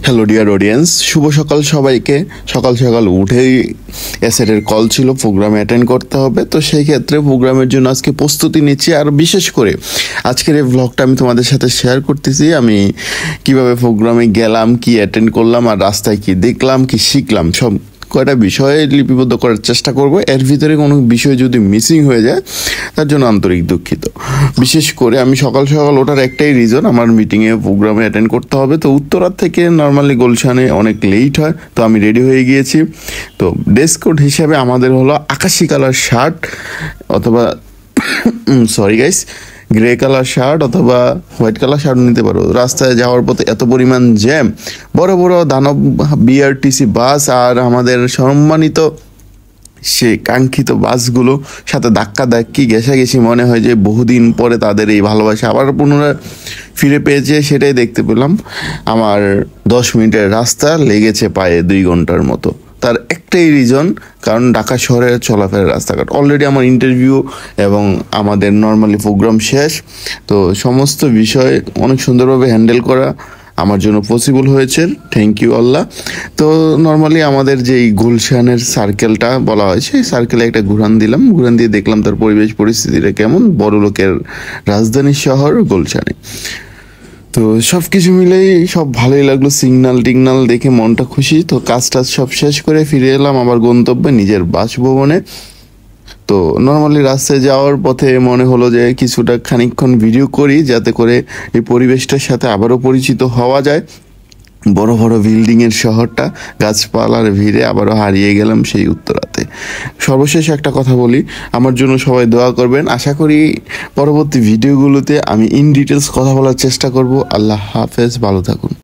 Hello dear audience, শুভ সকাল সবাইকে। সকাল সকাল উঠেই এসএটের কল ছিল, প্রোগ্রামে অ্যাটেন্ড করতে হবে। তো সেই ক্ষেত্রে প্রোগ্রামের জন্য আজকে প্রস্তুতি নিচ্ছি। আর বিশেষ করে আজকের এই ব্লগটা আমি তোমাদের সাথে শেয়ার করতেছি। আমি কিভাবে প্রোগ্রামে গেলাম, কি অ্যাটেন্ড করলাম, আর রাস্তায় কি দেখলাম, কি শিখলাম, সব কয়টা বিষয়ে লিপিবদ্ধ করার চেষ্টা করব। এর ভিতরে কোনো বিষয় যদি মিসিং হয়ে যায় তার জন্য আন্তরিক দুঃখিত। বিশেষ করে আমি সকাল সকাল ওঠার একটাই রিজন, আমার মিটিংয়ে প্রোগ্রামে অ্যাটেন্ড করতে হবে। তো উত্তরার থেকে নর্মালি গুলশানে অনেক লেট হয়, তো আমি রেডি হয়ে গিয়েছি। তো ড্রেস কোড হিসেবে আমাদের হলো আকাশি কালার শার্ট অথবা sorry guys, grey colour shirt অথবা হোয়াইট কালার শার্ট নিতে পারো। রাস্তায় যাওয়ার পথে এত পরিমাণ জ্যাম, বড় বড় দানব বিআরটিসি বাস আর আমাদের সম্মানিত সে কাঙ্ক্ষিত বাসগুলো সাথে ধাক্কা ধাক্কি ঘেঁষাঘেঁষি, মনে হয় যে বহুদিন পরে তাদের এই ভালোবাসা আবার পুনরায় ফিরে পেয়েছে। সেটাই দেখতে পেলাম। আমার 10 মিনিটের রাস্তা লেগেছে প্রায় 2 ঘন্টার মতো। তার একটাই রিজন, কারণ ঢাকা শহরের চলাফেরার রাস্তাঘাট। অলরেডি আমার ইন্টারভিউ এবং আমাদের নর্মালি প্রোগ্রাম শেষ, তো সমস্ত বিষয় অনেক সুন্দরভাবে হ্যান্ডেল করা আমার জন্য পসিবল হয়েছে। থ্যাংক ইউ আল্লাহ। তো নর্মালি আমাদের যেই গুলশানের সার্কেলটা বলা হয়, সেই সার্কেলে একটা ঘুরান দিলাম। ঘুরান দিয়ে দেখলাম তার পরিবেশ পরিস্থিতিটা কেমন। বড় লোকের রাজধানী শহর গুলশানে। তো সব কিছু মিলেই সব ভালোই লাগলো। সিগনাল টিগনাল দেখে মনটা খুশি। তো কাজ টাজ সব শেষ করে ফিরে এলাম আবার গন্তব্যে, নিজের বাসভবনে। তো নর্মালি রাস্তায় যাওয়ার পথে মনে হলো যে কিছুটা খানিকক্ষণ ভিডিও করি, যাতে করে এই পরিবেশটার সাথে আবারও পরিচিত হওয়া যায়। বড় বড় বিল্ডিংয়ের শহরটা, গাছপালার ভিড়ে আবারও হারিয়ে গেলাম সেই উত্তরাতে। সর্বশেষ একটা কথা বলি, আমার জন্য সবাই দোয়া করবেন। আশা করি পরবর্তী ভিডিওগুলোতে আমি ইন ডিটেলস কথা বলার চেষ্টা করব। আল্লাহ হাফেজ, ভালো থাকুন।